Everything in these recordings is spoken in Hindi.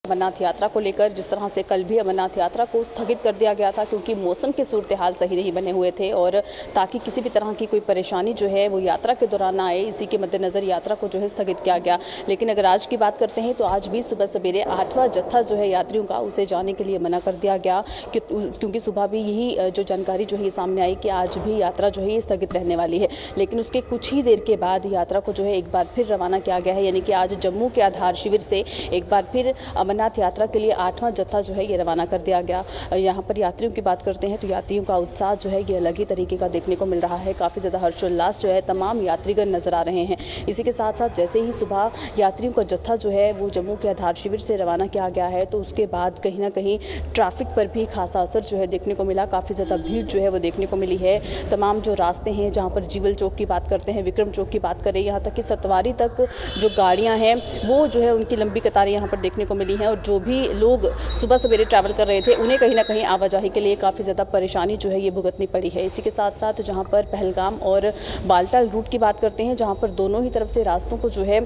अमरनाथ यात्रा को लेकर जिस तरह से कल भी अमरनाथ यात्रा को स्थगित कर दिया गया था क्योंकि मौसम के सूरत हाल सही नहीं बने हुए थे और ताकि किसी भी तरह की कोई परेशानी जो है वो यात्रा के दौरान ना आए, इसी के मद्देनज़र यात्रा को जो है स्थगित किया गया। लेकिन अगर आज की बात करते हैं तो आज भी सुबह सवेरे 8वां जत्था जो है यात्रियों का उसे जाने के लिए मना कर दिया गया क्योंकि सुबह भी यही जो जानकारी जो है सामने आई कि आज भी यात्रा जो है ये स्थगित रहने वाली है। लेकिन उसके कुछ ही देर के बाद यात्रा को जो है एक बार फिर रवाना किया गया है, यानी कि आज जम्मू के आधार शिविर से एक बार फिर अमरनाथ यात्रा के लिए 8वां जत्था जो है ये रवाना कर दिया गया। यहाँ पर यात्रियों की बात करते हैं तो यात्रियों का उत्साह जो है ये अलग ही तरीके का देखने को मिल रहा है। काफ़ी ज़्यादा हर्षोल्लास जो है तमाम यात्रीगण नजर आ रहे हैं। इसी के साथ साथ जैसे ही सुबह यात्रियों का जत्था जो है वो जम्मू के आधार शिविर से रवाना किया गया है तो उसके बाद कहीं ना कहीं ट्रैफिक पर भी खासा असर जो है देखने को मिला। काफ़ी ज़्यादा भीड़ जो है वो देखने को मिली है। तमाम जो रास्ते हैं, जहाँ पर जीवल चौक की बात करते हैं, विक्रम चौक की बात करें, यहाँ तक कि सतवारी तक जो गाड़ियाँ हैं वो जो है उनकी लंबी कतारें यहाँ पर देखने को मिली हैं। और जो भी लोग सुबह सवेरे ट्रैवल कर रहे थे उन्हें कहीं ना कहीं आवाजाही के लिए काफ़ी ज़्यादा परेशानी जो है ये भुगतनी पड़ी है। इसी के साथ साथ जहाँ पर पहलगाम और बालटाल रूट की बात करते हैं, जहाँ पर दोनों ही तरफ से रास्तों को जो है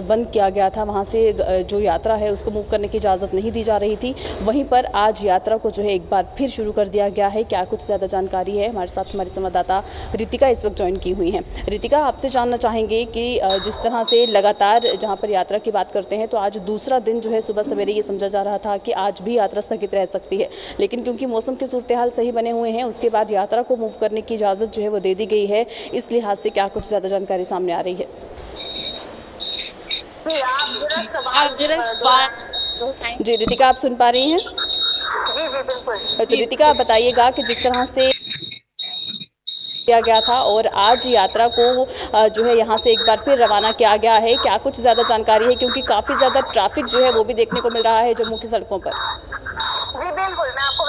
बंद किया गया था, वहाँ से जो यात्रा है उसको मूव करने की इजाज़त नहीं दी जा रही थी, वहीं पर आज यात्रा को जो है एक बार फिर शुरू कर दिया गया है। क्या कुछ ज़्यादा जानकारी है, हमारे साथ हमारी संवाददाता रितिका इस वक्त ज्वाइन की हुई हैं। रितिका, आपसे जानना चाहेंगे कि जिस तरह से लगातार जहाँ पर यात्रा की बात करते हैं तो आज दूसरा दिन जो है सुबह सवेरे ये समझा जा रहा था कि आज भी यात्रा स्थगित रह सकती है, लेकिन क्योंकि मौसम के सूरत हाल सही बने हुए हैं उसके बाद यात्रा को मूव करने की इजाज़त जो है वो दे दी गई है। इस लिहाज से क्या कुछ ज़्यादा जानकारी सामने आ रही है? जी रितिका, आप सुन पा रही हैं? जी बिल्कुल। तो रितिका, आप बताइएगा कि जिस तरह से किया गया था और आज यात्रा को जो है यहाँ से एक बार फिर रवाना किया गया है, क्या कुछ ज़्यादा जानकारी है? क्योंकि काफ़ी ज़्यादा ट्रैफिक जो है वो भी देखने को मिल रहा है जम्मू की सड़कों पर।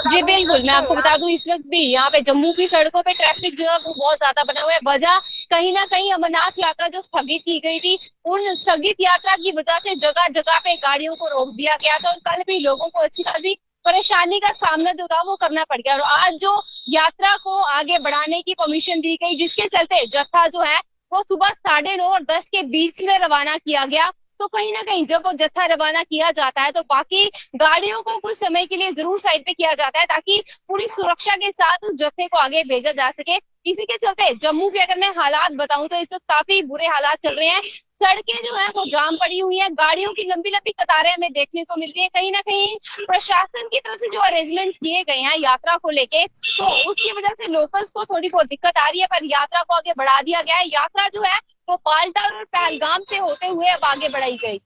जी बिल्कुल, मैं आपको बता दूं इस वक्त भी यहाँ पे जम्मू की सड़कों पे ट्रैफिक जो है वो बहुत ज्यादा बना हुआ है। वजह कहीं ना कहीं अमरनाथ यात्रा जो स्थगित की गई थी, उन स्थगित यात्रा की वजह से जगह जगह पे गाड़ियों को रोक दिया गया था और कल भी लोगों को अच्छी खासी परेशानी का सामना जो था वो करना पड़ गया। और आज जो यात्रा को आगे बढ़ाने की परमिशन दी गई, जिसके चलते जत्था जो है वो सुबह 9:30 और 10 के बीच में रवाना किया गया। तो कहीं ना कहीं जब वो जत्था रवाना किया जाता है तो बाकी गाड़ियों को कुछ समय के लिए जरूर साइड पे किया जाता है ताकि पूरी सुरक्षा के साथ उस जत्थे को आगे भेजा जा सके। इसी के चलते जम्मू के अगर मैं हालात बताऊं तो इस वक्त काफी बुरे हालात चल रहे हैं। सड़कें जो है वो जाम पड़ी हुई हैं, गाड़ियों की लंबी लंबी कतारें हमें देखने को मिल रही है। कहीं ना कहीं प्रशासन की तरफ से जो अरेंजमेंट्स किए गए हैं यात्रा को लेके, तो उसकी वजह से लोकल्स को थोड़ी बहुत दिक्कत आ रही है, पर यात्रा को आगे बढ़ा दिया गया है। यात्रा जो है वो बालटाल और पहलगाम से होते हुए अब आगे बढ़ाई जाएगी।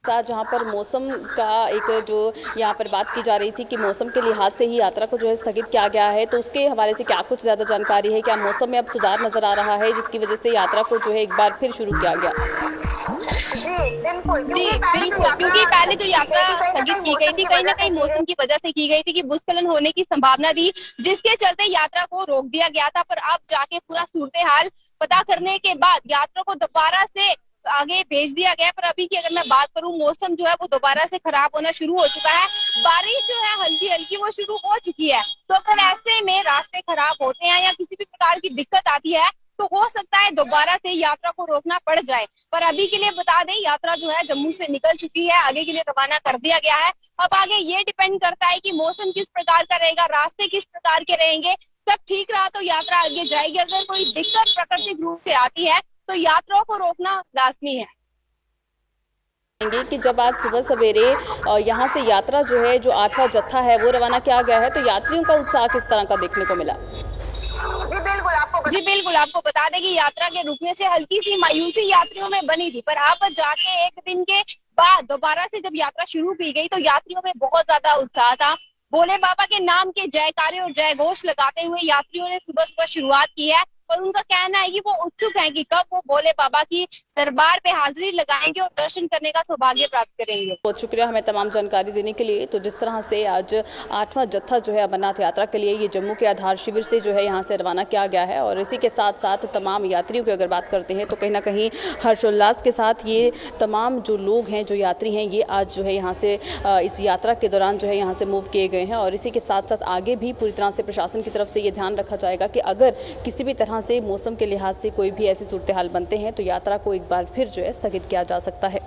साथ जहाँ पर मौसम का एक जो यहाँ पर बात की जा रही थी कि मौसम के लिहाज से ही यात्रा को जो है स्थगित किया गया है, तो उसके हवाले से क्या कुछ ज़्यादा जानकारी है? क्या मौसम में अब सुधार नजर आ रहा है जिसकी वजह से यात्रा को जो है एक बार फिर शुरू किया गया? जी बिल्कुल, क्योंकि पहले जो यात्रा स्थगित की गई थी कहीं ना कहीं मौसम की वजह से की गई थी कि भूस्खलन होने की संभावना थी, जिसके चलते यात्रा को रोक दिया गया था। पर अब जाके पूरा सूरत हाल पता करने के बाद यात्रा को दोबारा से आगे भेज दिया गया। पर अभी की अगर मैं बात करूं, मौसम जो है वो दोबारा से खराब होना शुरू हो चुका है। बारिश जो है हल्की हल्की वो शुरू हो चुकी है। तो अगर ऐसे में रास्ते खराब होते हैं या किसी भी प्रकार की दिक्कत आती है तो हो सकता है दोबारा से यात्रा को रोकना पड़ जाए। पर अभी के लिए बता दें, यात्रा जो है जम्मू से निकल चुकी है, आगे के लिए रवाना कर दिया गया है। अब आगे ये डिपेंड करता है कि मौसम किस प्रकार का रहेगा, रास्ते किस प्रकार के रहेंगे। सब ठीक रहा तो यात्रा आगे जाएगी, अगर कोई दिक्कत प्राकृतिक रूप से आती है तो यात्रा को रोकना लाजमी है। कि जब आज सुबह सवेरे यहाँ से यात्रा जो है जो 8वां जत्था है वो रवाना किया गया है तो यात्रियों का उत्साह किस तरह का देखने को मिला? जी बिल्कुल, आपको बता दें कि यात्रा के रुकने से हल्की सी मायूसी यात्रियों में बनी थी, पर अब जाके एक दिन के बाद दोबारा से जब यात्रा शुरू की गई तो यात्रियों में बहुत ज्यादा उत्साह था। भोले बाबा के नाम के जयकारे और जय घोष लगाते हुए यात्रियों ने सुबह सुबह शुरुआत की है और उनका कहना है कि वो उत्सुक है कि कब वो भोले बाबा की दरबार पे हाजिरी लगाएंगे और दर्शन करने का सौभाग्य प्राप्त करेंगे। बहुत शुक्रिया हमें तमाम जानकारी देने के लिए। तो जिस तरह से आज 8वां जत्था जो है अमरनाथ यात्रा के लिए ये जम्मू के आधार शिविर से जो है यहाँ से रवाना किया गया है और इसी के साथ साथ तमाम यात्रियों की अगर बात करते हैं तो कहीं ना कहीं हर्षोल्लास के साथ ये तमाम जो लोग हैं, जो यात्री हैं, ये आज जो है यहाँ से इस यात्रा के दौरान जो है यहाँ से मूव किए गए हैं। और इसी के साथ साथ आगे भी पूरी तरह से प्रशासन की तरफ से ये ध्यान रखा जाएगा कि अगर किसी भी तरह से मौसम के लिहाज से कोई भी ऐसी सूरत हाल बनते हैं तो यात्रा को एक बार फिर जो है स्थगित किया जा सकता है।